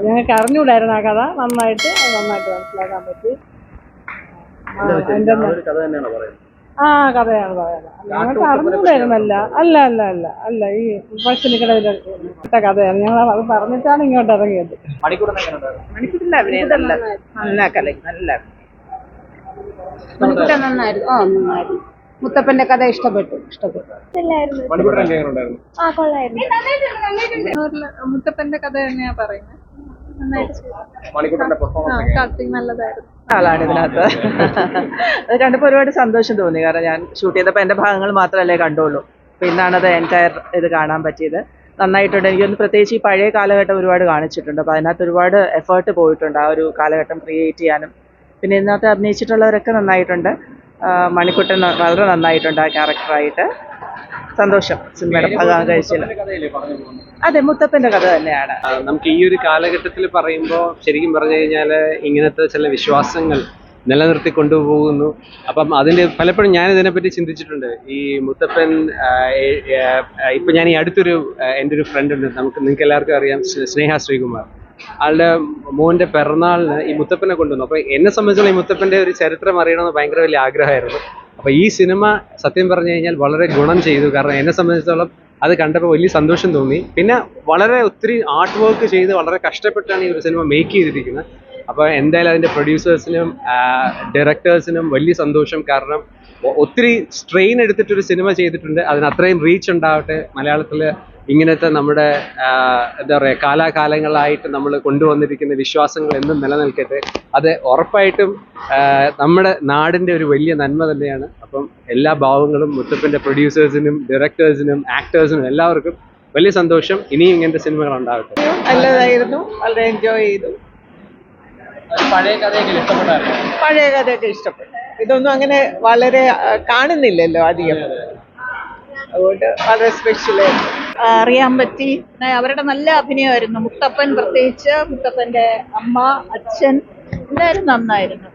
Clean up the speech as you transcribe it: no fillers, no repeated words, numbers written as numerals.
ഞങ്ങൾക്ക് അറിഞ്ഞുകൂടായിരുന്നു ആ കഥ. നന്നായിട്ട് മനസ്സിലാക്കാൻ പറ്റി. ആ കഥയാണ് പറയുന്നത്. ഞങ്ങൾക്ക് അറിഞ്ഞുകൂടായിരുന്നല്ല. അല്ല ഈ പശുനിക്കടയിലെ കഥയാണ്. ഞങ്ങൾ അത് പറഞ്ഞിട്ടാണ് ഇങ്ങോട്ട് ഇറങ്ങിയത്. മണിക്കൂട്ടിന്റെ അഭിനയം നല്ല കല, നല്ല മണിക്കൂട്ടൻ നന്നായിരുന്നു. നന്നായിരുന്നു. മുത്തപ്പന്റെ കഥ ഇഷ്ടപ്പെട്ടു. മുത്തപ്പന്റെ കഥ തന്നെയാ പറയുന്നത്. നല്ലതായിരുന്നു. ആളാണ് ഇതിനകത്ത്. അത് കണ്ടപ്പോൾ ഒരുപാട് സന്തോഷം തോന്നി. കാരണം ഞാൻ ഷൂട്ട് ചെയ്തപ്പോൾ എൻ്റെ ഭാഗങ്ങൾ മാത്രമല്ലേ കണ്ടുള്ളൂ. പിന്നാണ് അത് എൻറ്റയർ ഇത് കാണാൻ പറ്റിയത്. നന്നായിട്ടുണ്ട്. എനിക്കൊന്ന് പ്രത്യേകിച്ച് ഈ പഴയ കാലഘട്ടം ഒരുപാട് കാണിച്ചിട്ടുണ്ട്. അപ്പോൾ അതിനകത്ത് ഒരുപാട് എഫേർട്ട് പോയിട്ടുണ്ട് ആ ഒരു കാലഘട്ടം ക്രിയേറ്റ് ചെയ്യാനും. പിന്നെ ഇതിനകത്ത് അഭിനയിച്ചിട്ടുള്ളവരൊക്കെ നന്നായിട്ടുണ്ട്. മണിക്കുട്ടൻ വളരെ നന്നായിട്ടുണ്ട് ആ ക്യാരക്ടറായിട്ട്. സന്തോഷം സിനിമയുടെ ഭാഗം കഴിച്ചില്ല. അതെ, മുത്തപ്പന്റെ കഥ തന്നെയാണ്. നമുക്ക് ഈ ഒരു കാലഘട്ടത്തിൽ പറയുമ്പോൾ ശരിക്കും പറഞ്ഞു കഴിഞ്ഞാൽ ഇങ്ങനത്തെ ചില വിശ്വാസങ്ങൾ നിലനിർത്തി കൊണ്ടുപോകുന്നു. അപ്പം അതിൻ്റെ പലപ്പോഴും ഞാൻ ഇതിനെപ്പറ്റി ചിന്തിച്ചിട്ടുണ്ട്. ഈ മുത്തപ്പൻ ഇപ്പം ഞാൻ ഈ അടുത്തൊരു എൻ്റെ ഒരു ഫ്രണ്ട് ഉണ്ട്, നിങ്ങൾക്ക് എല്ലാവർക്കും അറിയാം, സ്നേഹ ശ്രീകുമാർ. ആളുടെ മോൻ്റെ പിറന്നാളിന് ഈ മുത്തപ്പനെ കൊണ്ടുവന്നു. അപ്പോൾ എന്നെ സംബന്ധിച്ചുള്ള ഈ മുത്തപ്പൻ്റെ ഒരു ചരിത്രം അറിയണമെന്ന് ഭയങ്കര വലിയ ആഗ്രഹമായിരുന്നു. അപ്പോൾ ഈ സിനിമ സത്യം പറഞ്ഞു കഴിഞ്ഞാൽ വളരെ ഗുണം ചെയ്തു. കാരണം എന്നെ സംബന്ധിച്ചിടത്തോളം അത് കണ്ടപ്പോൾ വലിയ സന്തോഷം തോന്നി. പിന്നെ വളരെ ഒത്തിരി ആർട്ട് വർക്ക് ചെയ്ത് വളരെ കഷ്ടപ്പെട്ടാണ് ഈ ഒരു സിനിമ മേക്ക് ചെയ്തിരിക്കുന്നത്. അപ്പോൾ എന്തായാലും അതിൻ്റെ പ്രൊഡ്യൂസേഴ്സിനും ഡയറക്ടേഴ്സിനും വലിയ സന്തോഷം. കാരണം ഒത്തിരി സ്ട്രെയിൻ എടുത്തിട്ടൊരു സിനിമ ചെയ്തിട്ടുണ്ട്. അതിന് അത്രയും റീച്ച് ഉണ്ടാവട്ടെ. മലയാളത്തിൽ ഇങ്ങനത്തെ നമ്മുടെ എന്താ പറയുക, കാലാകാലങ്ങളായിട്ട് നമ്മൾ കൊണ്ടുവന്നിരിക്കുന്ന വിശ്വാസങ്ങൾ എന്നും നിലനിൽക്കട്ടെ. അത് ഉറപ്പായിട്ടും നമ്മുടെ നാടിൻ്റെ ഒരു വലിയ നന്മ തന്നെയാണ്. അപ്പം എല്ലാ ഭാവങ്ങളും മുത്തപ്പൻ്റെ പ്രൊഡ്യൂസേഴ്സിനും ഡയറക്ടേഴ്സിനും ആക്ടേഴ്സിനും എല്ലാവർക്കും വലിയ സന്തോഷം. ഇനിയും ഇങ്ങനത്തെ സിനിമകൾ ഉണ്ടാവട്ടെ. നല്ലതായിരുന്നു. വളരെ എൻജോയ് ചെയ്തു. പഴയ കഥയൊക്കെ ഇഷ്ടപ്പെട്ടു. ഇതൊന്നും അങ്ങനെ വളരെ കാണുന്നില്ലല്ലോ അധികം. അതുകൊണ്ട് വളരെ സ്പെഷ്യൽ അറിയാൻ പറ്റി. അവരുടെ നല്ല അഭിനയമായിരുന്നു. മുത്തപ്പൻ പ്രത്യേകിച്ച്, മുത്തപ്പന്റെ അമ്മ, അച്ഛൻ എല്ലാവരും നന്നായിരുന്നു.